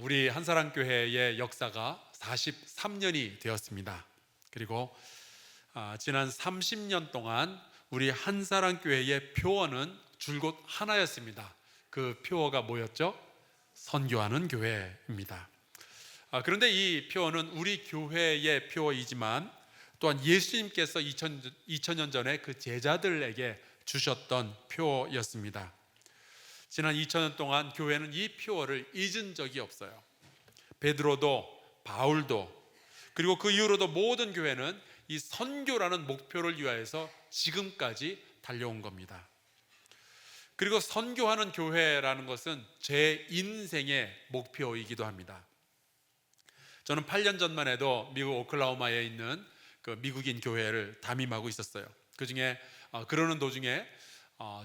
우리 한사랑교회의 역사가 43년이 되었습니다. 그리고 지난 30년 동안 우리 한사랑교회의 표어는 줄곧 하나였습니다. 그 표어가 뭐였죠? 선교하는 교회입니다. 그런데 이 표어는 우리 교회의 표어이지만 또한 예수님께서 2000년 전에 그 제자들에게 주셨던 표어였습니다. 지난 2000년 동안 교회는 이 표어를 잊은 적이 없어요. 베드로도 바울도 그리고 그 이후로도 모든 교회는 이 선교라는 목표를 위하여서 지금까지 달려온 겁니다. 그리고 선교하는 교회라는 것은 제 인생의 목표이기도 합니다. 저는 8년 전만 해도 미국 오클라호마에 있는 그 미국인 교회를 담임하고 있었어요. 그 중에 그러는 도중에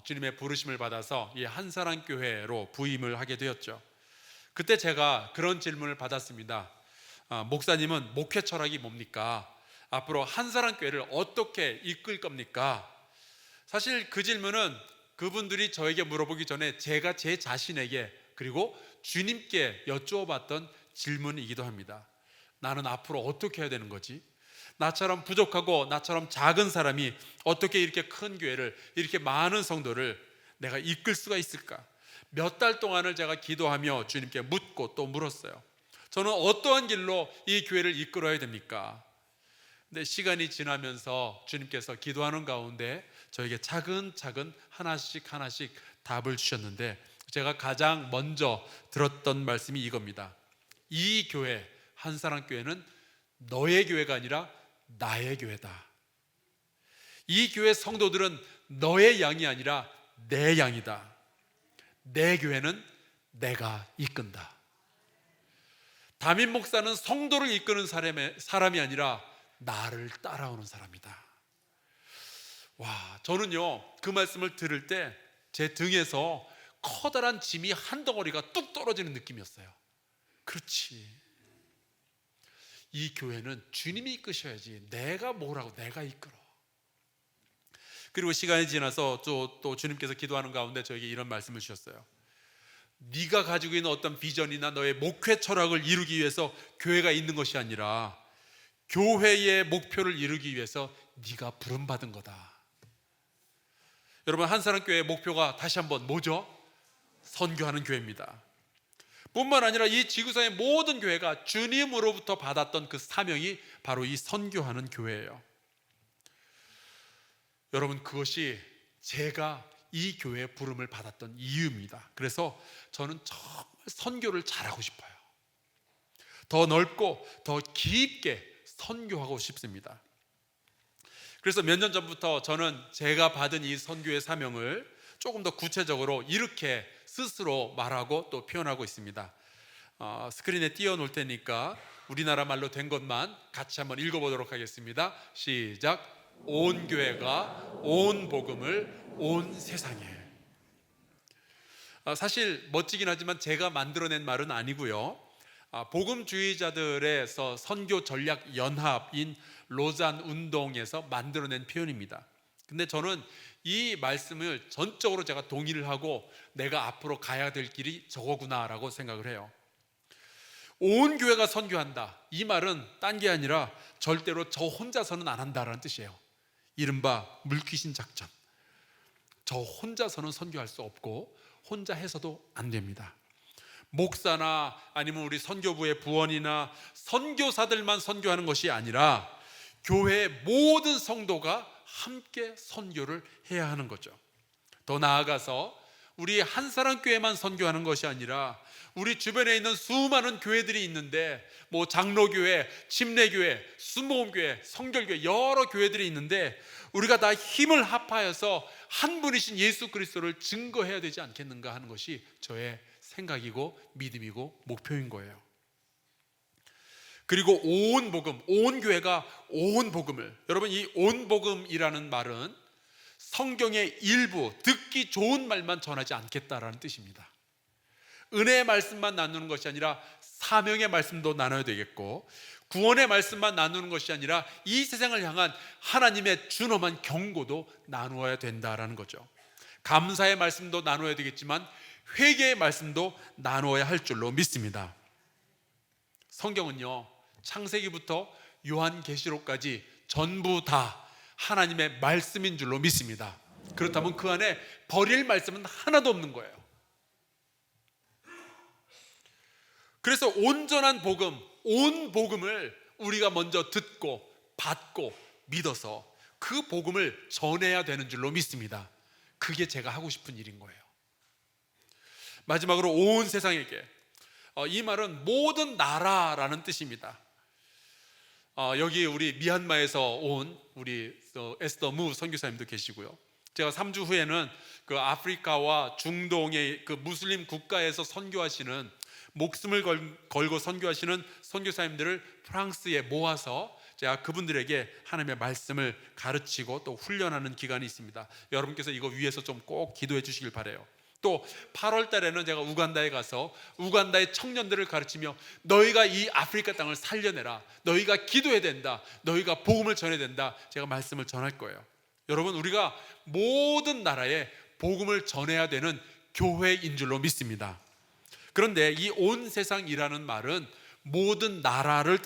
주님의 부르심을 받아서 이 한사랑교회로 부임을 하게 되었죠. 그때 제가 그런 질문을 받았습니다. 목사님은 목회 철학이 뭡니까? 앞으로 한사랑교회를 어떻게 이끌 겁니까? 사실 그 질문은 그분들이 저에게 물어보기 전에 제가 제 자신에게 그리고 주님께 여쭈어봤던 질문이기도 합니다. 나는 앞으로 어떻게 해야 되는 거지? 나처럼 부족하고 나처럼 작은 사람이 어떻게 이렇게 큰 교회를, 이렇게 많은 성도를 내가 이끌 수가 있을까? 몇 달 동안을 제가 기도하며 주님께 묻고 또 물었어요. 저는 어떠한 길로 이 교회를 이끌어야 됩니까? 근데 시간이 지나면서 주님께서 기도하는 가운데 저에게 차근차근 하나씩 답을 주셨는데, 제가 가장 먼저 들었던 말씀이 이겁니다. 이 교회, 한사랑교회는 너의 교회가 아니라 나의 교회다. 이 교회 성도들은 너의 양이 아니라 내 양이다. 내 교회는 내가 이끈다. 담임 목사는 성도를 이끄는 사람이 아니라 나를 따라오는 사람이다. 와, 저는요 그 말씀을 들을 때 제 등에서 커다란 짐이 한 덩어리가 뚝 떨어지는 느낌이었어요. 그렇지, 이 교회는 주님이 이끄셔야지 내가 뭐라고 내가 이끌어. 그리고 시간이 지나서 또 주님께서 기도하는 가운데 저에게 이런 말씀을 주셨어요. 네가 가지고 있는 어떤 비전이나 너의 목회 철학을 이루기 위해서 교회가 있는 것이 아니라 교회의 목표를 이루기 위해서 네가 부름받은 거다. 여러분, 한사랑교회의 목표가 다시 한번 뭐죠? 선교하는 교회입니다. 뿐만 아니라 이 지구상의 모든 교회가 주님으로부터 받았던 그 사명이 바로 이 선교하는 교회예요. 여러분, 그것이 제가 이 교회에 부름을 받았던 이유입니다. 그래서 저는 정말 선교를 잘하고 싶어요. 더 넓고 더 깊게 선교하고 싶습니다. 그래서 몇 년 전부터 저는 제가 받은 이 선교의 사명을 조금 더 구체적으로 이렇게 스스로 말하고 또 표현하고 있습니다. 스크린에 띄워놓을 테니까 우리나라 말로 된 것만 같이 한번 읽어보도록 하겠습니다. 시작. 온 교회가 온 복음을 온 세상에. 사실 멋지긴 하지만 제가 만들어낸 말은 아니고요, 복음주의자들에서 선교 전략 연합인 로잔 운동에서 만들어낸 표현입니다. 근데 저는 이 말씀을 전적으로 제가 동의를 하고 내가 앞으로 가야 될 길이 저거구나라고 생각을 해요. 온 교회가 선교한다, 이 말은 딴 게 아니라 절대로 저 혼자서는 안 한다라는 뜻이에요. 이른바 물귀신 작전. 저 혼자서는 선교할 수 없고 혼자 해서도 안 됩니다. 목사나 아니면 우리 선교부의 부원이나 선교사들만 선교하는 것이 아니라 교회의 모든 성도가 함께 선교를 해야 하는 거죠. 더 나아가서 우리 한사랑교회만 선교하는 것이 아니라 우리 주변에 있는 수많은 교회들이 있는데, 뭐 장로교회, 침례교회, 순복음교회, 성결교회, 여러 교회들이 있는데 우리가 다 힘을 합하여서 한 분이신 예수 그리스도를 증거해야 되지 않겠는가 하는 것이 저의 생각이고 믿음이고 목표인 거예요. 그리고 온 복음, 온 교회가 온 복음을, 여러분, 이 온 복음이라는 말은 성경의 일부, 듣기 좋은 말만 전하지 않겠다라는 뜻입니다. 은혜의 말씀만 나누는 것이 아니라 사명의 말씀도 나눠야 되겠고, 구원의 말씀만 나누는 것이 아니라 이 세상을 향한 하나님의 준엄한 경고도 나누어야 된다라는 거죠. 감사의 말씀도 나누어야 되겠지만 회개의 말씀도 나누어야 할 줄로 믿습니다. 성경은요, 창세기부터 요한계시록까지 전부 다 하나님의 말씀인 줄로 믿습니다. 그렇다면 그 안에 버릴 말씀은 하나도 없는 거예요. 그래서 온전한 복음, 온 복음을 우리가 먼저 듣고 받고 믿어서 그 복음을 전해야 되는 줄로 믿습니다. 그게 제가 하고 싶은 일인 거예요. 마지막으로 온 세상에게, 이 말은 모든 나라라는 뜻입니다. 여기 우리 미얀마에서 온 우리 에스더 무 선교사님도 계시고요. 제가 3주 후에는 그 아프리카와 중동의 그 무슬림 국가에서 선교하시는, 목숨을 걸고 선교하시는 선교사님들을 프랑스에 모아서 제가 그분들에게 하나님의 말씀을 가르치고 또 훈련하는 기간이 있습니다. 여러분께서 이거 위해서 좀 꼭 기도해 주시길 바라요. 또 8월 달에는 제가 우간다에 가서 우간다의 청년들을 가르치며 너희가 이 아프리카 땅을 살려내라, 너희가 기도해야 된다, 너희가 복음을 전해야 된다, 제가 말씀을 전할 거예요. 여러분, 우리가 모든 나라에 복음을 전해야 되는 교회인 줄로 믿습니다. 그런데 이 온 세상이라는 말은 모든 나라를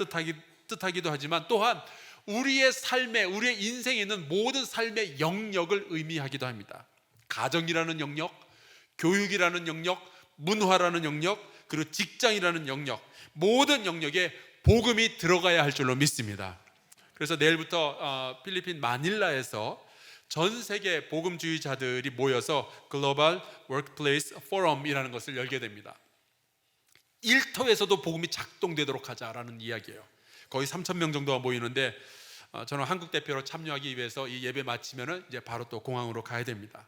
뜻하기도 하지만 또한 우리의 삶에, 우리의 인생에 있는 모든 삶의 영역을 의미하기도 합니다. 가정이라는 영역, 교육이라는 영역, 문화라는 영역, 그리고 직장이라는 영역, 모든 영역에 복음이 들어가야 할 줄로 믿습니다. 그래서 내일부터 필리핀 마닐라에서 전 세계 복음주의자들이 모여서 글로벌 워크플레이스 포럼이라는 것을 열게 됩니다. 일터에서도 복음이 작동되도록 하자라는 이야기예요. 거의 3,000명 정도가 모이는데 저는 한국 대표로 참여하기 위해서 이 예배 마치면은 이제 바로 또 공항으로 가야 됩니다.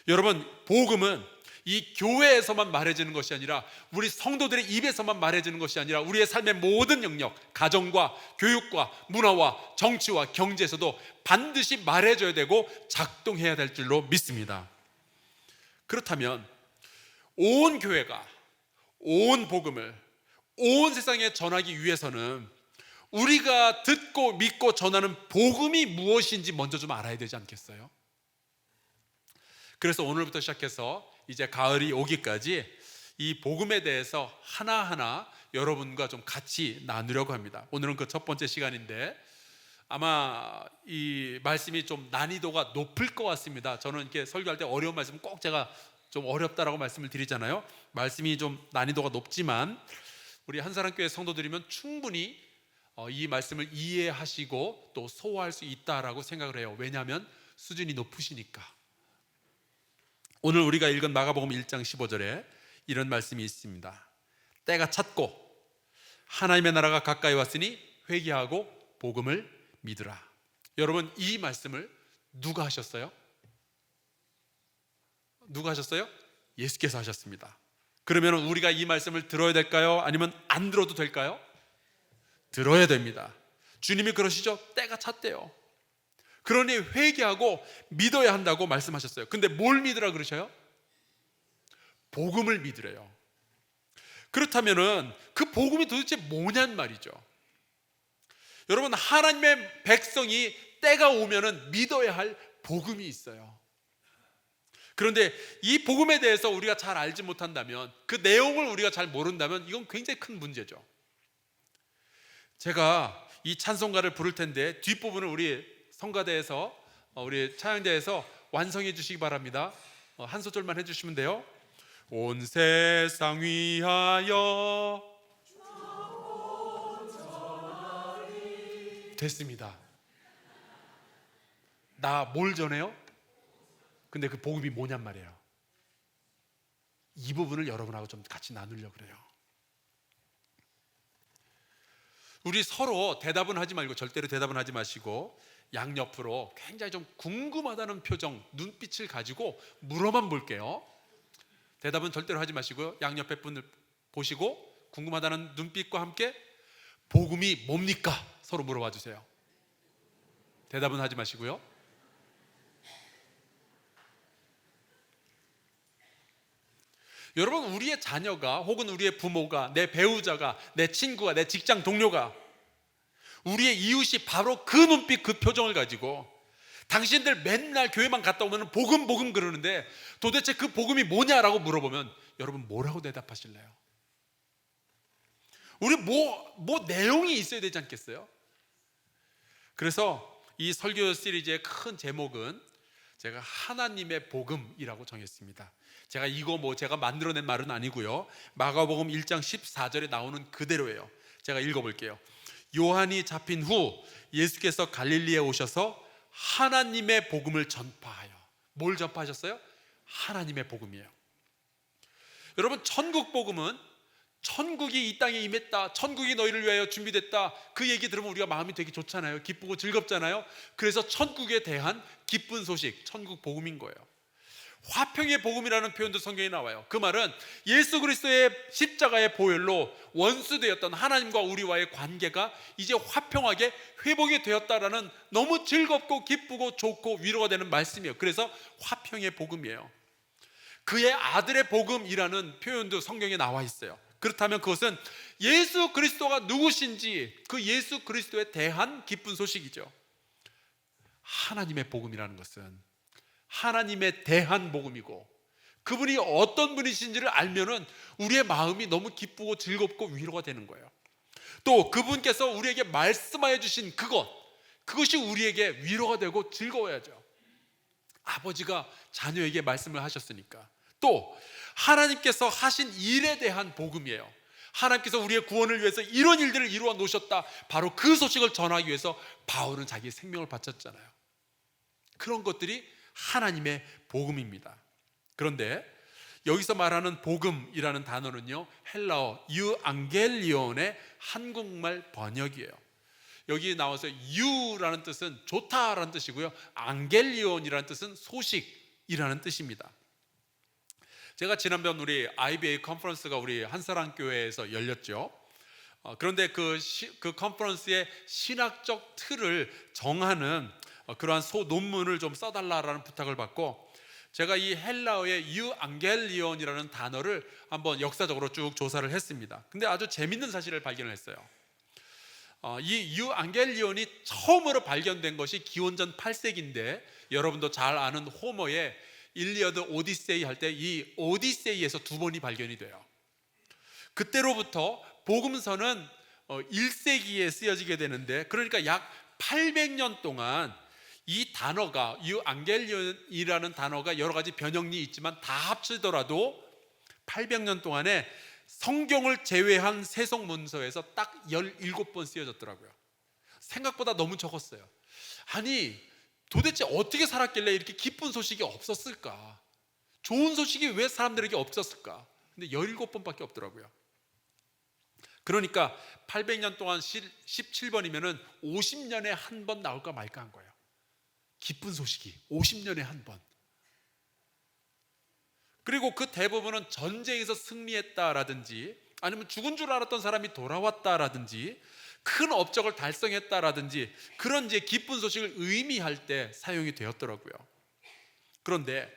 여러분, 복음은 이 교회에서만 말해지는 것이 아니라 우리 성도들의 입에서만 말해지는 것이 아니라 우리의 삶의 모든 영역, 가정과 교육과 문화와 정치와 경제에서도 반드시 말해줘야 되고 작동해야 될 줄로 믿습니다. 그렇다면 온 교회가 온 복음을 온 세상에 전하기 위해서는 우리가 듣고 믿고 전하는 복음이 무엇인지 먼저 좀 알아야 되지 않겠어요? 그래서 오늘부터 시작해서 이제 가을이 오기까지 이 복음에 대해서 하나하나 여러분과 좀 같이 나누려고 합니다. 오늘은 그 첫 번째 시간인데 아마 이 말씀이 좀 난이도가 높을 것 같습니다. 저는 이렇게 설교할 때 어려운 말씀 꼭 제가 좀 어렵다라고 말씀을 드리잖아요. 말씀이 좀 난이도가 높지만 우리 한사랑교회 성도들이면 충분히 이 말씀을 이해하시고 또 소화할 수 있다라고 생각을 해요. 왜냐하면 수준이 높으시니까. 오늘 우리가 읽은 마가복음 1장 15절에 이런 말씀이 있습니다. 때가 찼고 하나님의 나라가 가까이 왔으니 회개하고 복음을 믿으라. 여러분, 이 말씀을 누가 하셨어요? 누가 하셨어요? 예수께서 하셨습니다. 그러면 우리가 이 말씀을 들어야 될까요? 아니면 안 들어도 될까요? 들어야 됩니다. 주님이 그러시죠. 때가 찼대요. 그러니 회개하고 믿어야 한다고 말씀하셨어요. 근데 뭘 믿으라 그러셔요? 복음을 믿으래요. 그렇다면은 그 복음이 도대체 뭐냔 말이죠. 여러분, 하나님의 백성이 때가 오면은 믿어야 할 복음이 있어요. 그런데 이 복음에 대해서 우리가 잘 알지 못한다면, 그 내용을 우리가 잘 모른다면 이건 굉장히 큰 문제죠. 제가 이 찬송가를 부를 텐데 뒷부분을 우리 성가대에서 우리 찬양대에서 완성해 주시기 바랍니다. 한 소절만 해주시면 돼요. 온 세상 위하여. 됐습니다. 나 뭘 전해요? 근데 그 복음이 뭐냔 말이에요. 이 부분을 여러분하고 좀 같이 나누려고 그래요. 우리 서로 대답은 하지 말고, 절대로 대답은 하지 마시고 양옆으로 굉장히 좀 궁금하다는 표정, 눈빛을 가지고 물어만 볼게요. 대답은 절대로 하지 마시고요. 양옆에 분을 보시고 궁금하다는 눈빛과 함께 복음이 뭡니까? 서로 물어봐 주세요. 대답은 하지 마시고요. 여러분, 우리의 자녀가 혹은 우리의 부모가, 내 배우자가, 내 친구가, 내 직장 동료가, 우리의 이웃이 바로 그 눈빛, 그 표정을 가지고 당신들 맨날 교회만 갔다 오면 복음 복음 그러는데 도대체 그 복음이 뭐냐라고 물어보면 여러분 뭐라고 대답하실래요? 우리 뭐 내용이 있어야 되지 않겠어요? 그래서 이 설교 시리즈의 큰 제목은 제가 하나님의 복음이라고 정했습니다. 제가 제가 만들어낸 말은 아니고요, 마가복음 1장 14절에 나오는 그대로예요. 제가 읽어볼게요. 요한이 잡힌 후 예수께서 갈릴리에 오셔서 하나님의 복음을 전파하여. 뭘 전파하셨어요? 하나님의 복음이에요. 여러분, 천국 복음은 천국이 이 땅에 임했다, 천국이 너희를 위하여 준비됐다, 그 얘기 들으면 우리가 마음이 되게 좋잖아요. 기쁘고 즐겁잖아요. 그래서 천국에 대한 기쁜 소식, 천국 복음인 거예요. 화평의 복음이라는 표현도 성경에 나와요. 그 말은 예수 그리스도의 십자가의 보혈로 원수되었던 하나님과 우리와의 관계가 이제 화평하게 회복이 되었다라는 너무 즐겁고 기쁘고 좋고 위로가 되는 말씀이에요. 그래서 화평의 복음이에요. 그의 아들의 복음이라는 표현도 성경에 나와 있어요. 그렇다면 그것은 예수 그리스도가 누구신지, 그 예수 그리스도에 대한 기쁜 소식이죠. 하나님의 복음이라는 것은 하나님에 대한 복음이고, 그분이 어떤 분이신지를 알면은 우리의 마음이 너무 기쁘고 즐겁고 위로가 되는 거예요. 또 그분께서 우리에게 말씀하여 주신 그것이 우리에게 위로가 되고 즐거워야죠. 아버지가 자녀에게 말씀을 하셨으니까. 또 하나님께서 하신 일에 대한 복음이에요. 하나님께서 우리의 구원을 위해서 이런 일들을 이루어 놓으셨다, 바로 그 소식을 전하기 위해서 바울은 자기의 생명을 바쳤잖아요. 그런 것들이 하나님의 복음입니다. 그런데 여기서 말하는 복음이라는 단어는요, 헬라어 유앙겔리온의 한국말 번역이에요. 여기 나와서 유라는 뜻은 좋다라는 뜻이고요, 앙겔리온이라는 뜻은 소식이라는 뜻입니다. 제가 지난번 우리 IBA 컨퍼런스가 우리 한사랑교회에서 열렸죠. 그런데 그 컨퍼런스의 신학적 틀을 정하는 그러한 논문을 좀 써달라라는 부탁을 받고, 제가 이 헬라어의 유앙겔리온이라는 단어를 한번 역사적으로 쭉 조사를 했습니다. 근데 아주 재밌는 사실을 발견했어요. 이 유앙겔리온이 처음으로 발견된 것이 기원전 8세기인데, 여러분도 잘 아는 호머의 일리어드 오디세이 할 때 이 오디세이에서 2번이 발견이 돼요. 그때로부터 복음서는 1세기에 쓰여지게 되는데, 그러니까 약 800년 동안 이 단어가, 유앙겔리온이라는 단어가 여러 가지 변형이 있지만 다 합치더라도 800년 동안에 성경을 제외한 세속 문서에서 딱 17번 쓰여졌더라고요. 생각보다 너무 적었어요. 아니, 도대체 어떻게 살았길래 이렇게 기쁜 소식이 없었을까? 좋은 소식이 왜 사람들에게 없었을까? 근데 17번밖에 없더라고요. 그러니까 800년 동안 17번이면은 50년에 한 번 나올까 말까 한 거예요. 기쁜 소식이 50년에 한 번. 그리고 그 대부분은 전쟁에서 승리했다라든지, 아니면 죽은 줄 알았던 사람이 돌아왔다라든지, 큰 업적을 달성했다라든지, 그런 이제 기쁜 소식을 의미할 때 사용이 되었더라고요. 그런데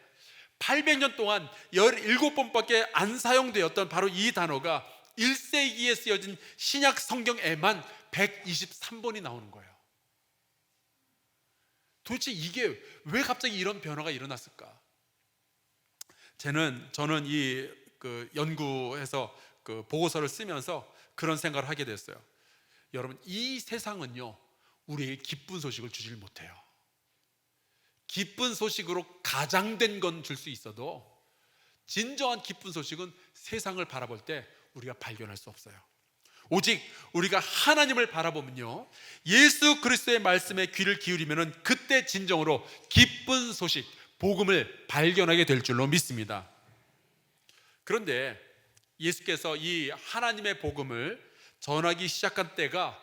800년 동안 17번밖에 안 사용되었던 바로 이 단어가 1세기에 쓰여진 신약 성경에만 123번이 나오는 거예요. 도대체 이게 왜 갑자기 이런 변화가 일어났을까? 저는 이 연구해서 보고서를 쓰면서 그런 생각을 하게 됐어요. 여러분, 이 세상은요, 우리에게 기쁜 소식을 주질 못해요. 기쁜 소식으로 가장된 건 줄 수 있어도 진정한 기쁜 소식은 세상을 바라볼 때 우리가 발견할 수 없어요. 오직 우리가 하나님을 바라보면요, 예수 그리스도의 말씀에 귀를 기울이면 그때 진정으로 기쁜 소식, 복음을 발견하게 될 줄로 믿습니다. 그런데 예수께서 이 하나님의 복음을 전하기 시작한 때가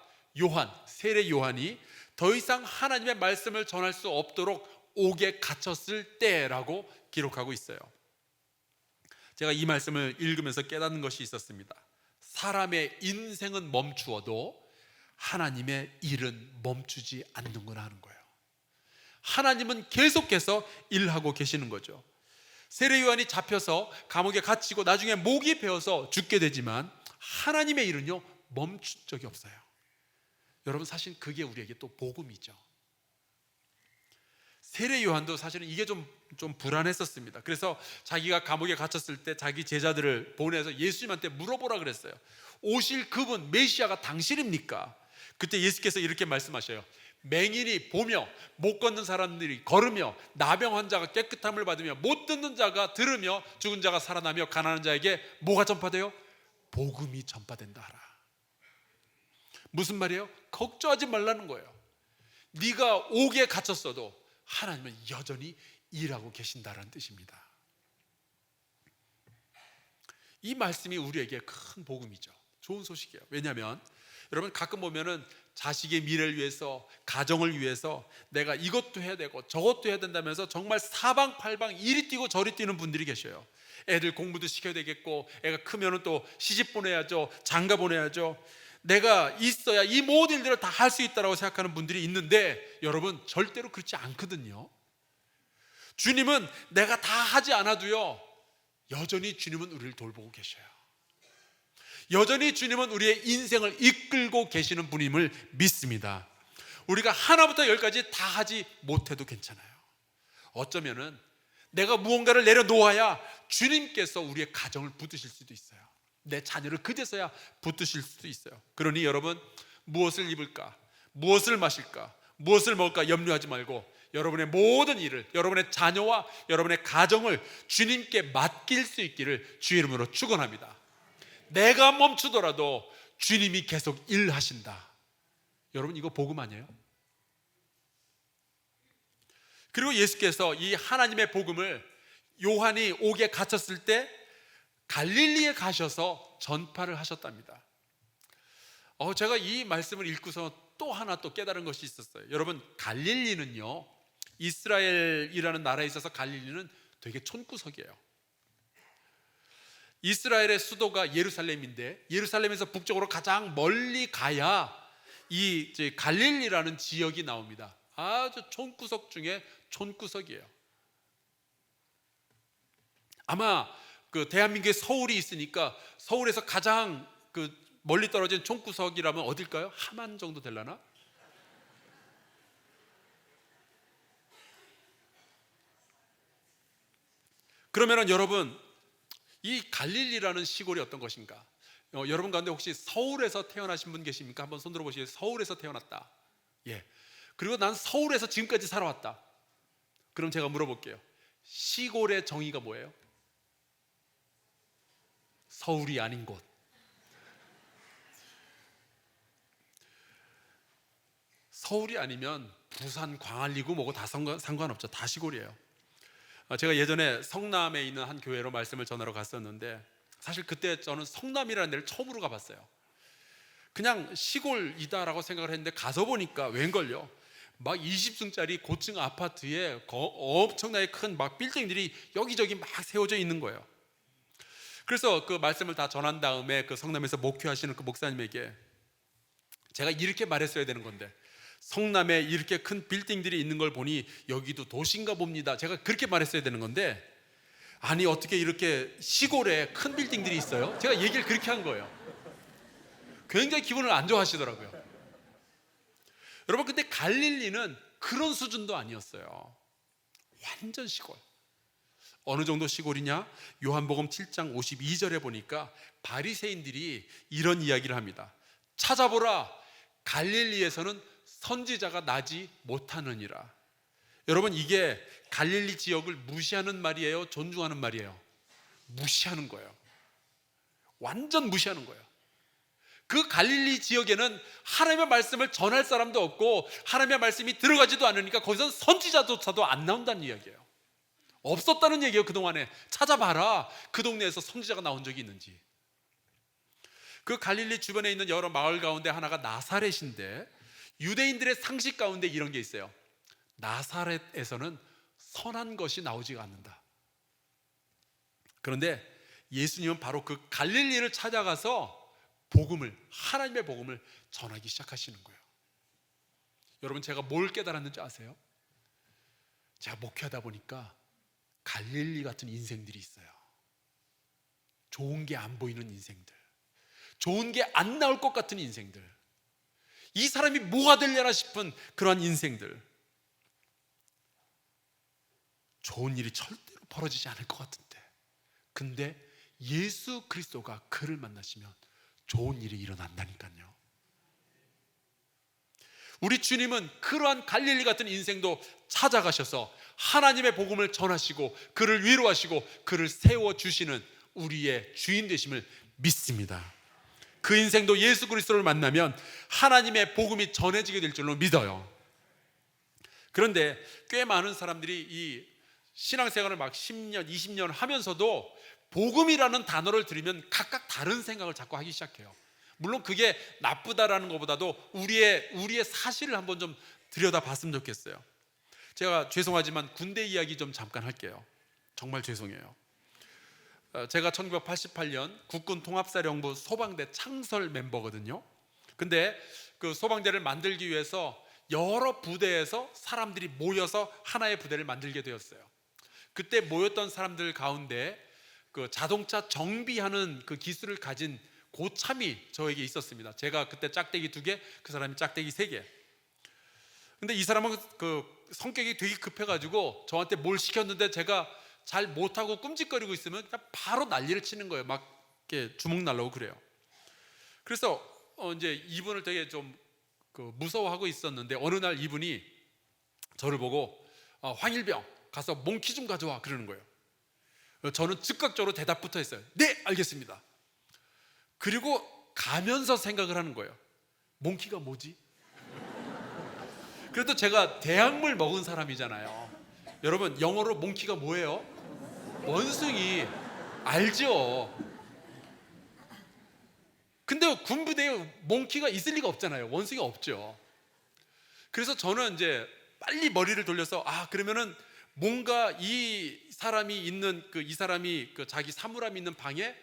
세례 요한이 더 이상 하나님의 말씀을 전할 수 없도록 옥에 갇혔을 때라고 기록하고 있어요. 제가 이 말씀을 읽으면서 깨닫는 것이 있었습니다. 사람의 인생은 멈추어도 하나님의 일은 멈추지 않는구나 하는 거예요. 하나님은 계속해서 일하고 계시는 거죠. 세례 요한이 잡혀서 감옥에 갇히고 나중에 목이 베어서 죽게 되지만 하나님의 일은요, 멈춘 적이 없어요. 여러분, 사실 그게 우리에게 또 복음이죠. 세례 요한도 사실은 이게 좀 불안했었습니다. 그래서 자기가 감옥에 갇혔을 때 자기 제자들을 보내서 예수님한테 물어보라 그랬어요. 오실 그분 메시아가 당신입니까? 그때 예수께서 이렇게 말씀하셔요. 맹인이 보며, 못 걷는 사람들이 걸으며, 나병 환자가 깨끗함을 받으며, 못 듣는 자가 들으며, 죽은 자가 살아나며, 가난한 자에게 뭐가 전파돼요? 복음이 전파된다 하라. 무슨 말이에요? 걱정하지 말라는 거예요. 네가 옥에 갇혔어도 하나님은 여전히 일하고 계신다는 뜻입니다. 이 말씀이 우리에게 큰 복음이죠. 좋은 소식이에요. 왜냐하면 여러분 가끔 보면은 자식의 미래를 위해서, 가정을 위해서 내가 이것도 해야 되고 저것도 해야 된다면서 정말 사방팔방 이리 뛰고 저리 뛰는 분들이 계셔요. 애들 공부도 시켜야 되겠고, 애가 크면은 또 시집 보내야죠, 장가 보내야죠. 내가 있어야 이 모든 일들을 다 할 수 있다고 생각하는 분들이 있는데, 여러분 절대로 그렇지 않거든요. 주님은 내가 다 하지 않아도요, 여전히 주님은 우리를 돌보고 계셔요. 여전히 주님은 우리의 인생을 이끌고 계시는 분임을 믿습니다. 우리가 하나부터 열까지 다 하지 못해도 괜찮아요. 어쩌면은 내가 무언가를 내려놓아야 주님께서 우리의 가정을 붙드실 수도 있어요. 내 자녀를 그제서야 붙드실 수도 있어요. 그러니 여러분, 무엇을 입을까, 무엇을 마실까, 무엇을 먹을까 염려하지 말고 여러분의 모든 일을, 여러분의 자녀와 여러분의 가정을 주님께 맡길 수 있기를 주의 이름으로 축원합니다. 내가 멈추더라도 주님이 계속 일하신다. 여러분 이거 복음 아니에요? 그리고 예수께서 이 하나님의 복음을 요한이 옥에 갇혔을 때 갈릴리에 가셔서 전파를 하셨답니다. 제가 이 말씀을 읽고서 또 하나 또 깨달은 것이 있었어요. 여러분 갈릴리는요, 이스라엘이라는 나라에 있어서 갈릴리는 되게 촌구석이에요. 이스라엘의 수도가 예루살렘인데, 예루살렘에서 북쪽으로 가장 멀리 가야 이 갈릴리라는 지역이 나옵니다. 아주 촌구석 중에 촌구석이에요. 아마 그 대한민국의 서울이 있으니까 서울에서 가장 그 멀리 떨어진 촌구석이라면 어딜까요? 함안 정도 되려나? 그러면은 여러분, 이 갈릴리라는 시골이 어떤 것인가? 여러분 가운데 혹시 서울에서 태어나신 분 계십니까? 한번 손 들어보시겠어요? 서울에서 태어났다. 예. 그리고 난 서울에서 지금까지 살아왔다. 그럼 제가 물어볼게요. 시골의 정의가 뭐예요? 서울이 아닌 곳. 서울이 아니면 부산, 광안리고 뭐고 다 상관없죠. 다 시골이에요. 제가 예전에 성남에 있는 한 교회로 말씀을 전하러 갔었는데, 사실 그때 저는 성남이라는 데를 처음으로 가봤어요. 그냥 시골이다라고 생각을 했는데 가서 보니까 웬걸요, 막 20층짜리 고층 아파트에 엄청나게 큰 막 빌딩들이 여기저기 막 세워져 있는 거예요. 그래서 그 말씀을 다 전한 다음에 그 성남에서 목회하시는 그 목사님에게 제가 이렇게 말했어야 되는 건데, 성남에 이렇게 큰 빌딩들이 있는 걸 보니 여기도 도시인가 봅니다. 제가 그렇게 말했어야 되는 건데, 아니 어떻게 이렇게 시골에 큰 빌딩들이 있어요? 제가 얘기를 그렇게 한 거예요. 굉장히 기분을 안 좋아하시더라고요. 여러분, 근데 갈릴리는 그런 수준도 아니었어요. 완전 시골. 어느 정도 시골이냐? 요한복음 7장 52절에 보니까 바리새인들이 이런 이야기를 합니다. 찾아보라, 갈릴리에서는 선지자가 나지 못하느니라. 여러분, 이게 갈릴리 지역을 무시하는 말이에요? 존중하는 말이에요? 무시하는 거예요. 완전 무시하는 거예요. 그 갈릴리 지역에는 하나님의 말씀을 전할 사람도 없고 하나님의 말씀이 들어가지도 않으니까 거기서 선지자조차도 안 나온다는 이야기예요. 없었다는 얘기예요. 그동안에 찾아봐라, 그 동네에서 선지자가 나온 적이 있는지. 그 갈릴리 주변에 있는 여러 마을 가운데 하나가 나사렛인데, 유대인들의 상식 가운데 이런 게 있어요. 나사렛에서는 선한 것이 나오지가 않는다. 그런데 예수님은 바로 그 갈릴리를 찾아가서 복음을, 하나님의 복음을 전하기 시작하시는 거예요. 여러분, 제가 뭘 깨달았는지 아세요? 제가 목회하다 보니까 갈릴리 같은 인생들이 있어요. 좋은 게 안 보이는 인생들, 좋은 게 안 나올 것 같은 인생들, 이 사람이 뭐가 되려나 싶은 그러한 인생들. 좋은 일이 절대로 벌어지지 않을 것 같은데, 근데 예수 그리스도가 그를 만나시면 좋은 일이 일어난다니까요. 우리 주님은 그러한 갈릴리 같은 인생도 찾아가셔서 하나님의 복음을 전하시고 그를 위로하시고 그를 세워주시는 우리의 주인 되심을 믿습니다. 그 인생도 예수 그리스도를 만나면 하나님의 복음이 전해지게 될 줄로 믿어요. 그런데 꽤 많은 사람들이 이 신앙생활을 막 10년, 20년 하면서도 복음이라는 단어를 들으면 각각 다른 생각을 자꾸 하기 시작해요. 물론 그게 나쁘다라는 것보다도 우리의 사실을 한번 좀 들여다봤으면 좋겠어요. 제가 죄송하지만 군대 이야기 좀 잠깐 할게요. 정말 죄송해요. 제가 1988년 국군 통합사령부 소방대 창설 멤버거든요. 근데 그 소방대를 만들기 위해서 여러 부대에서 사람들이 모여서 하나의 부대를 만들게 되었어요. 그때 모였던 사람들 가운데 그 자동차 정비하는 그 기술을 가진 고참이 저에게 있었습니다. 제가 그때 짝대기 2개, 그 사람이 짝대기 3개. 근데 이 사람은 그 성격이 되게 급해가지고 저한테 뭘 시켰는데 제가 잘 못하고 끔찍거리고 있으면 그냥 바로 난리를 치는 거예요. 막 이렇게 주먹 날라고 그래요. 그래서 이제 이분을 되게 좀 무서워하고 있었는데 어느 날 이분이 저를 보고 황일병 가서 몽키 좀 가져와 그러는 거예요. 저는 즉각적으로 대답부터 했어요. 네, 알겠습니다. 그리고 가면서 생각을 하는 거예요. 몽키가 뭐지? 그래도 제가 대학물 먹은 사람이잖아요. 여러분, 영어로 몽키가 뭐예요? 원숭이. 알죠? 근데 군부대에 몽키가 있을 리가 없잖아요. 원숭이가 없죠. 그래서 저는 이제 빨리 머리를 돌려서 그러면은 뭔가 이 사람이 있는 이 사람이 자기 사물함이 있는 방에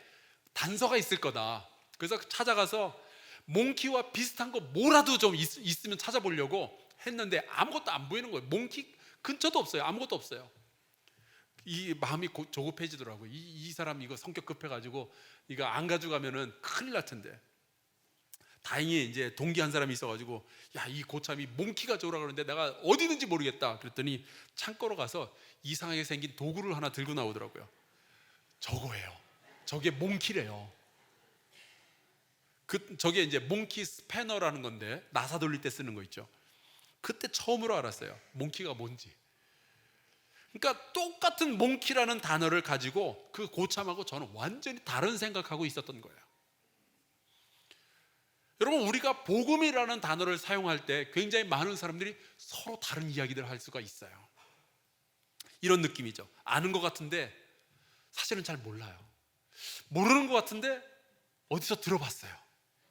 단서가 있을 거다. 그래서 찾아가서 몽키와 비슷한 거 뭐라도 좀 있으면 찾아보려고 했는데 아무것도 안 보이는 거예요. 몽키 근처도 없어요. 아무것도 없어요. 이 마음이 조급해지더라고요. 이 사람 이거 성격 급해가지고 이거 안 가져가면은 큰일 날 텐데. 다행히 이제 동기 한 사람이 있어가지고 이 고참이 몽키 가져오라 그러는데 내가 어디 있는지 모르겠다 그랬더니 창고로 가서 이상하게 생긴 도구를 하나 들고 나오더라고요. 저거예요. 저게 몽키래요. 저게 이제 몽키 스패너라는 건데 나사 돌릴 때 쓰는 거 있죠. 그때 처음으로 알았어요. 몽키가 뭔지. 그러니까 똑같은 몽키라는 단어를 가지고 그 고참하고 저는 완전히 다른 생각하고 있었던 거예요. 여러분, 우리가 복음이라는 단어를 사용할 때 굉장히 많은 사람들이 서로 다른 이야기들을 할 수가 있어요. 이런 느낌이죠. 아는 것 같은데 사실은 잘 몰라요. 모르는 것 같은데 어디서 들어봤어요.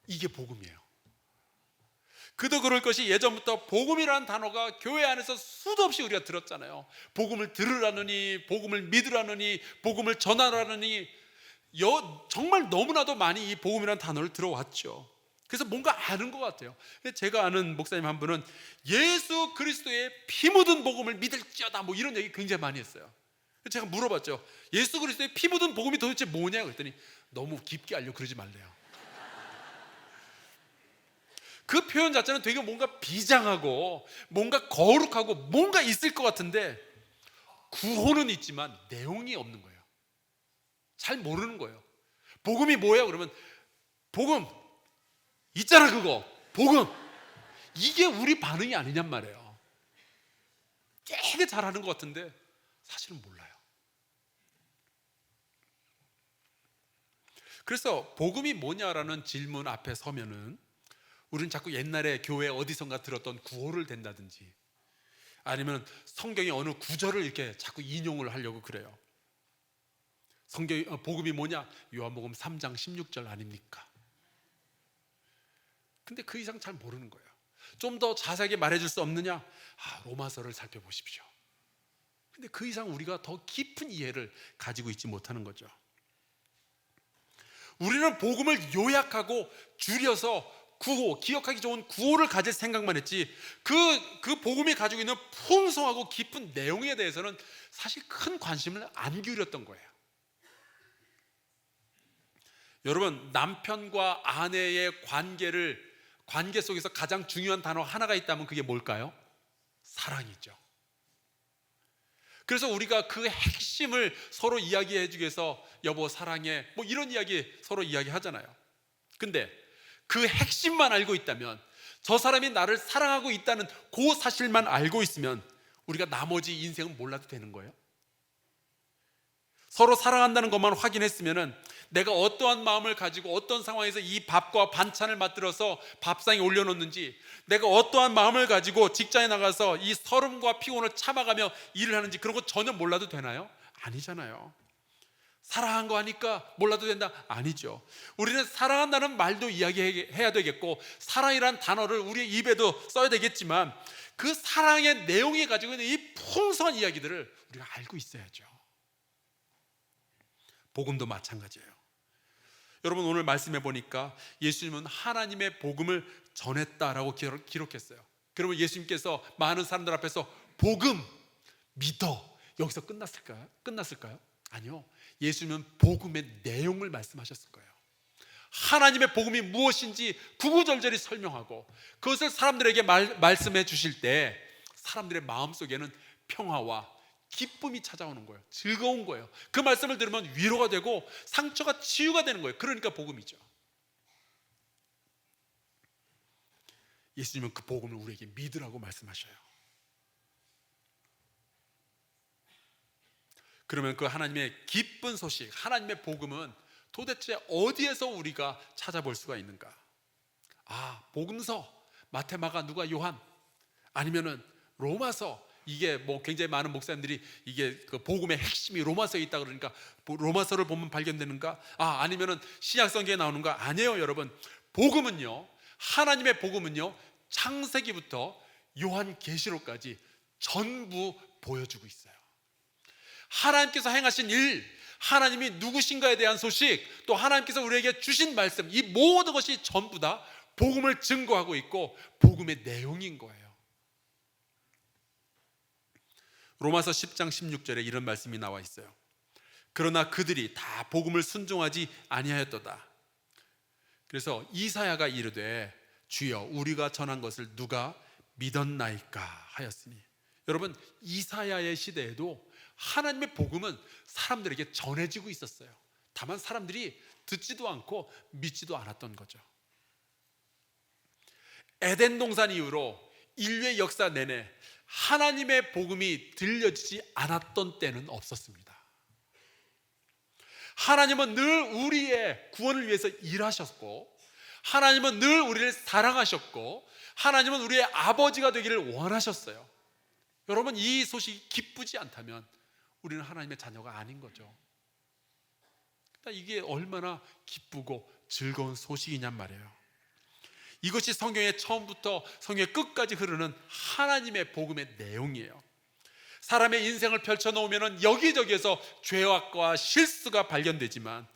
이게 복음이에요. 그도 그럴 것이 예전부터 복음이라는 단어가 교회 안에서 수도 없이 우리가 들었잖아요. 복음을 들으라느니, 복음을 믿으라느니, 복음을 전하라느니, 정말 너무나도 많이 이 복음이라는 단어를 들어왔죠. 그래서 뭔가 아는 것 같아요. 제가 아는 목사님 한 분은 예수 그리스도의 피 묻은 복음을 믿을지어다 뭐 이런 얘기 굉장히 많이 했어요. 제가 물어봤죠. 예수 그리스도의 피 묻은 복음이 도대체 뭐냐 그랬더니 너무 깊게 알려 그러지 말래요. 그 표현 자체는 되게 뭔가 비장하고 뭔가 거룩하고 뭔가 있을 것 같은데 구호는 있지만 내용이 없는 거예요. 잘 모르는 거예요. 복음이 뭐야? 그러면 복음 있잖아, 그거 복음. 이게 우리 반응이 아니냔 말이에요. 되게 잘하는 것 같은데 사실은 몰라요. 그래서 복음이 뭐냐라는 질문 앞에 서면은 우리는 자꾸 옛날에 교회 어디선가 들었던 구호를 댄다든지 아니면 성경의 어느 구절을 이렇게 자꾸 인용을 하려고 그래요. 복음이 뭐냐? 요한복음 3장 16절 아닙니까? 근데 그 이상 잘 모르는 거예요. 좀 더 자세하게 말해줄 수 없느냐? 로마서를 살펴보십시오. 근데 그 이상 우리가 더 깊은 이해를 가지고 있지 못하는 거죠. 우리는 복음을 요약하고 줄여서 구호, 기억하기 좋은 구호를 가질 생각만 했지 그 복음이 가지고 있는 풍성하고 깊은 내용에 대해서는 사실 큰 관심을 안 기울였던 거예요. 여러분, 남편과 아내의 관계 속에서 가장 중요한 단어 하나가 있다면 그게 뭘까요? 사랑이죠. 그래서 우리가 그 핵심을 서로 이야기해 주기 위해서 여보 사랑해 뭐 이런 이야기 서로 이야기하잖아요. 근데 그 핵심만 알고 있다면, 저 사람이 나를 사랑하고 있다는 그 사실만 알고 있으면 우리가 나머지 인생은 몰라도 되는 거예요. 서로 사랑한다는 것만 확인했으면 내가 어떠한 마음을 가지고 어떤 상황에서 이 밥과 반찬을 만들어서 밥상에 올려놓는지, 내가 어떠한 마음을 가지고 직장에 나가서 이 서름과 피곤을 참아가며 일을 하는지 그런 거 전혀 몰라도 되나요? 아니잖아요. 사랑한 거 하니까 몰라도 된다? 아니죠. 우리는 사랑한다는 말도 이야기해야 되겠고, 사랑이란 단어를 우리의 입에도 써야 되겠지만, 그 사랑의 내용이 가지고 있는 이 풍성한 이야기들을 우리가 알고 있어야죠. 복음도 마찬가지예요. 여러분, 오늘 말씀해 보니까 예수님은 하나님의 복음을 전했다라고 기록했어요. 그러면 예수님께서 많은 사람들 앞에서 복음 믿어 여기서 끝났을까요? 아니요. 예수님은 복음의 내용을 말씀하셨을 거예요. 하나님의 복음이 무엇인지 구구절절히 설명하고, 그것을 사람들에게 말씀해 주실 때 사람들의 마음속에는 평화와 기쁨이 찾아오는 거예요. 즐거운 거예요. 그 말씀을 들으면 위로가 되고 상처가 치유가 되는 거예요. 그러니까 복음이죠. 예수님은 그 복음을 우리에게 믿으라고 말씀하셔요. 그러면 그 하나님의 기쁜 소식, 하나님의 복음은 도대체 어디에서 우리가 찾아볼 수가 있는가? 복음서, 마태, 마가, 누가, 요한, 아니면은 로마서. 이게 뭐 굉장히 많은 목사님들이 이게 그 복음의 핵심이 로마서에 있다 그러니까 로마서를 보면 발견되는가? 아니면은 신약 성경에 나오는가? 아니에요, 여러분. 복음은요, 하나님의 복음은요, 창세기부터 요한계시록까지 전부 보여주고 있어요. 하나님께서 행하신 일, 하나님이 누구신가에 대한 소식, 또 하나님께서 우리에게 주신 말씀, 이 모든 것이 전부 다 복음을 증거하고 있고 복음의 내용인 거예요. 로마서 10장 16절에 이런 말씀이 나와 있어요. 그러나 그들이 다 복음을 순종하지 아니하였도다. 그래서 이사야가 이르되 주여 우리가 전한 것을 누가 믿었나이까 하였으니, 여러분, 이사야의 시대에도 하나님의 복음은 사람들에게 전해지고 있었어요. 다만 사람들이 듣지도 않고 믿지도 않았던 거죠. 에덴 동산 이후로 인류의 역사 내내 하나님의 복음이 들려지지 않았던 때는 없었습니다. 하나님은 늘 우리의 구원을 위해서 일하셨고, 하나님은 늘 우리를 사랑하셨고, 하나님은 우리의 아버지가 되기를 원하셨어요. 여러분, 이 소식이 기쁘지 않다면 우리는 하나님의 자녀가 아닌 거죠. 이게 얼마나 기쁘고 즐거운 소식이냔 말이에요. 이것이 성경의 처음부터 성경의 끝까지 흐르는 하나님의 복음의 내용이에요. 사람의 인생을 펼쳐놓으면 여기저기에서 죄악과 실수가 발견되지만,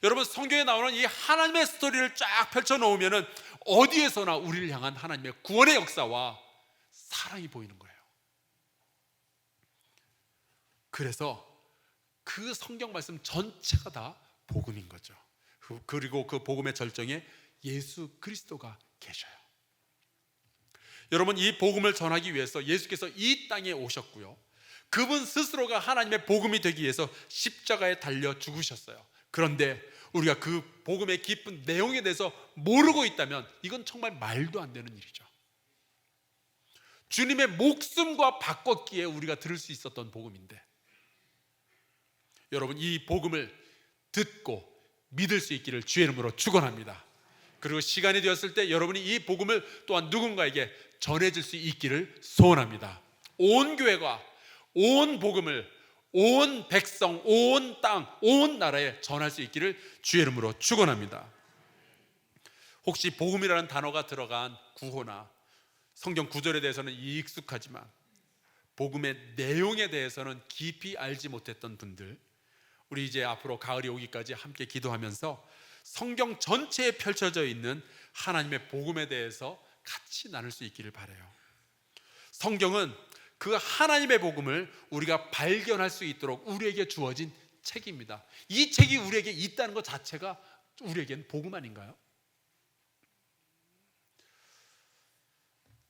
여러분, 성경에 나오는 이 하나님의 스토리를 쫙 펼쳐놓으면 어디에서나 우리를 향한 하나님의 구원의 역사와 사랑이 보이는 거예요. 그래서 그 성경 말씀 전체가 다 복음인 거죠. 그리고 그 복음의 절정에 예수 그리스도가 계셔요. 여러분, 이 복음을 전하기 위해서 예수께서 이 땅에 오셨고요, 그분 스스로가 하나님의 복음이 되기 위해서 십자가에 달려 죽으셨어요. 그런데 우리가 그 복음의 깊은 내용에 대해서 모르고 있다면 이건 정말 말도 안 되는 일이죠. 주님의 목숨과 바꿨기에 우리가 들을 수 있었던 복음인데, 여러분, 이 복음을 듣고 믿을 수 있기를 주의 이름으로 축원합니다. 그리고 시간이 되었을 때 여러분이 이 복음을 또한 누군가에게 전해줄 수 있기를 소원합니다. 온 교회가 온 복음을 온 백성, 온 땅, 온 나라에 전할 수 있기를 주의 이름으로 축원합니다. 혹시 복음이라는 단어가 들어간 구호나 성경 구절에 대해서는 익숙하지만 복음의 내용에 대해서는 깊이 알지 못했던 분들, 우리 이제 앞으로 가을이 오기까지 함께 기도하면서 성경 전체에 펼쳐져 있는 하나님의 복음에 대해서 같이 나눌 수 있기를 바라요. 성경은 그 하나님의 복음을 우리가 발견할 수 있도록 우리에게 주어진 책입니다. 이 책이 우리에게 있다는 것 자체가 우리에겐 복음 아닌가요?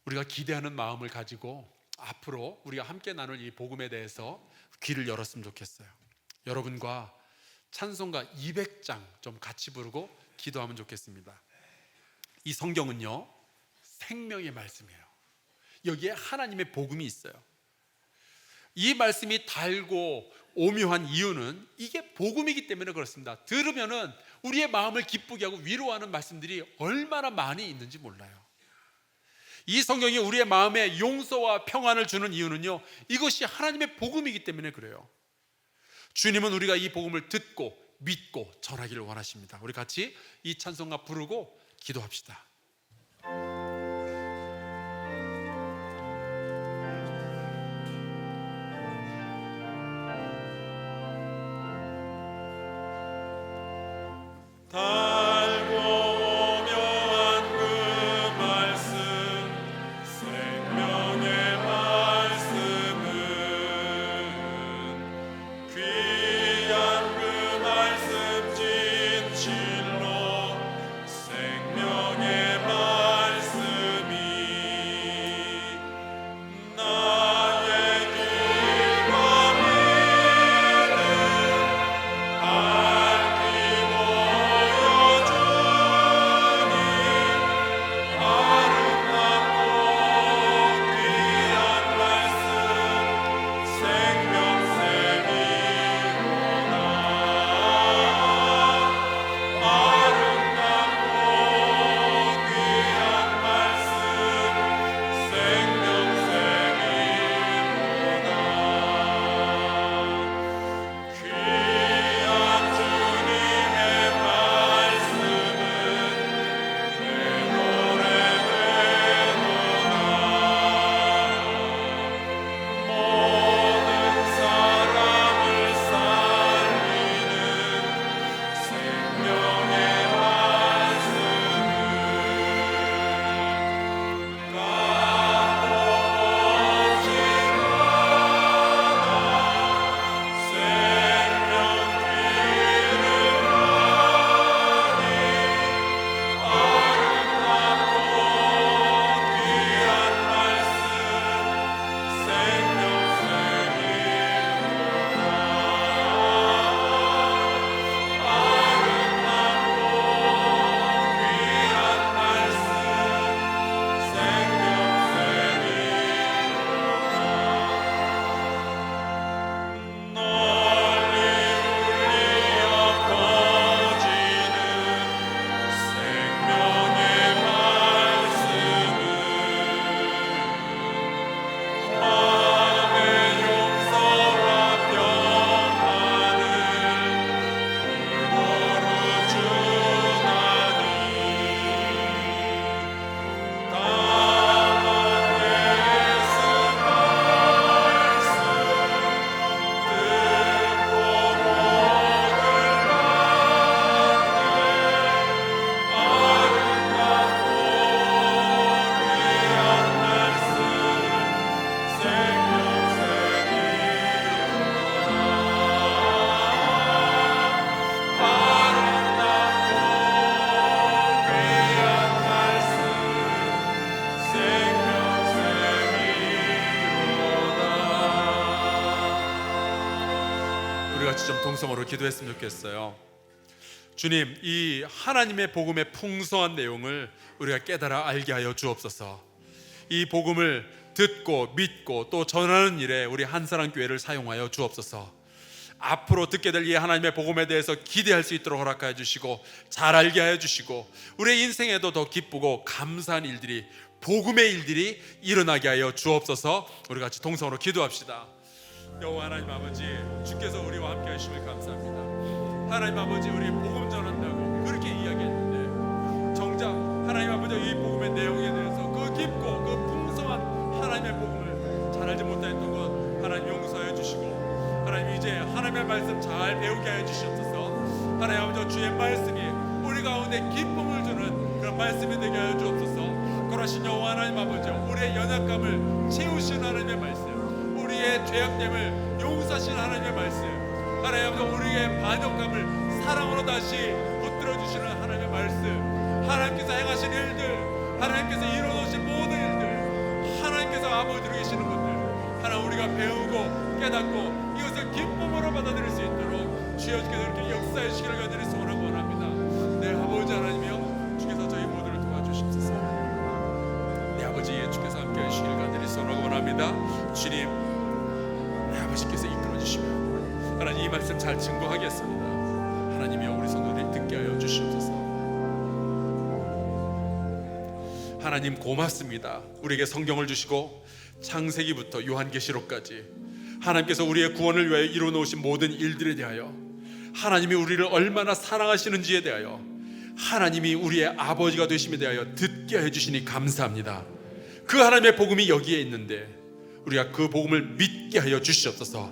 우리가 기대하는 마음을 가지고 앞으로 우리가 함께 나눌 이 복음에 대해서 귀를 열었으면 좋겠어요. 여러분과 찬송가 200장 좀 같이 부르고 기도하면 좋겠습니다. 이 성경은요, 생명의 말씀이에요. 여기에 하나님의 복음이 있어요. 이 말씀이 달고 오묘한 이유는 이게 복음이기 때문에 그렇습니다. 들으면은 우리의 마음을 기쁘게 하고 위로하는 말씀들이 얼마나 많이 있는지 몰라요. 이 성경이 우리의 마음에 용서와 평안을 주는 이유는요, 이것이 하나님의 복음이기 때문에 그래요. 주님은 우리가 이 복음을 듣고 믿고 전하기를 원하십니다. 우리 같이 이 찬송가 부르고 기도합시다. 달고 오묘한 그 말씀, 생명의 말씀은 귀한 그 말씀 진실로 생명의 말씀이 나의 길과 믿음 밝히 보여주니 아름답고 귀한 말씀 생명샘이로다. 아름답고 귀한 말씀 생명샘이로다. 귀한 주님의 말씀은 내 노래 되도다. 모든 사람을 살리는 생명의 말씀은 값없이 생명 길을 가니 아름답고 귀한 말씀 생명샘이로다. 아름답고 귀한 말씀 생명샘이로다. 널리 울리어 퍼지는 생명의 말씀은 마음의 용서와 평안을 골고루 주나니 다만 예수 말씀 듣고 목을 받네 아름답고 귀한 말씀 생명샘이로다. 아름답고 귀한 말씀 생명샘이로다. 우리 같이 좀 동성으로 기도했으면 좋겠어요. 주님, 이 하나님의 복음의 풍성한 내용을 우리가 깨달아 알게 하여 주옵소서. 이 복음을 듣고 믿고 또 전하는 일에 우리 한사랑교회를 사용하여 주옵소서. 앞으로 듣게 될 이 하나님의 복음에 대해서 기대할 수 있도록 허락하여 주시고 잘 알게 하여 주시고 우리의 인생에도 더 기쁘고 감사한 일들이, 복음의 일들이 일어나게 하여 주옵소서. 우리 같이 동성으로 기도합시다. 여호와 하나님 아버지, 주께서 우리와 함께 하심을 감사합니다. 하나님 아버지, 우리 복음 전한다고 그렇게 이야기했는데 정작 하나님 아버지 이 복음의 내용에 대해서 그 깊고 그 풍성한 하나님의 복음을 잘 알지 못했던 것 하나님 용서해 주시고, 하나님 이제 하나님의 말씀 잘 배우게 하여 주시옵소서. 하나님 아버지, 주의 말씀이 우리 가운데 기쁨을 주는 그런 말씀이 되게 하여 주옵소서. 그러신 여호와 하나님 아버지, 우리의 연약감을 채우신 하나님의 말씀, 우리의 죄악됨을 용서하신 하나님의 말씀, 하나님 아버지 우리의 반역감을 사랑으로 다시 붙들어 주시는 하나님의 말씀, 하나님께서 행하신 일들, 하나님께서 이루어놓으신 모든 일들, 하나님께서 아버지로 계시는 분들, 하나님 우리가 배우고 깨닫고 이것을 기쁨으로 받아들일 수 있도록 주여 주께서 이렇게 역사의 시간을 가지는 소원하고 원합니다. 내 아버지 하나님이여, 주께서 저희 모두를 도와주십소서. 내 아버지 주께서 함께 하시길 간절히 소원하고 원합니다. 주님, 내 아버지께서 이끌어 주시며 하나님 이 말씀 잘 증거하겠습니다. 하나님이여, 우리 성도들이 듣게 하여 주시옵소서. 하나님 고맙습니다. 우리에게 성경을 주시고 창세기부터 요한계시록까지 하나님께서 우리의 구원을 위하여 이루어 놓으신 모든 일들에 대하여, 하나님이 우리를 얼마나 사랑하시는지에 대하여, 하나님이 우리의 아버지가 되심에 대하여 듣게 해주시니 감사합니다. 그 하나님의 복음이 여기에 있는데 우리가 그 복음을 믿게 하여 주시옵소서.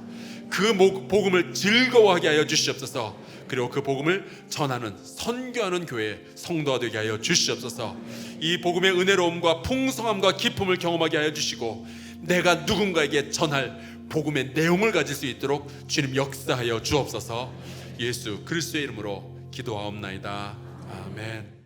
그 복음을 즐거워하게 하여 주시옵소서. 그리고 그 복음을 전하는, 선교하는 교회 성도가 되게 하여 주시옵소서. 이 복음의 은혜로움과 풍성함과 기쁨을 경험하게 하여 주시고, 내가 누군가에게 전할 복음의 내용을 가질 수 있도록 주님 역사하여 주옵소서. 예수 그리스도의 이름으로 기도하옵나이다. 아멘.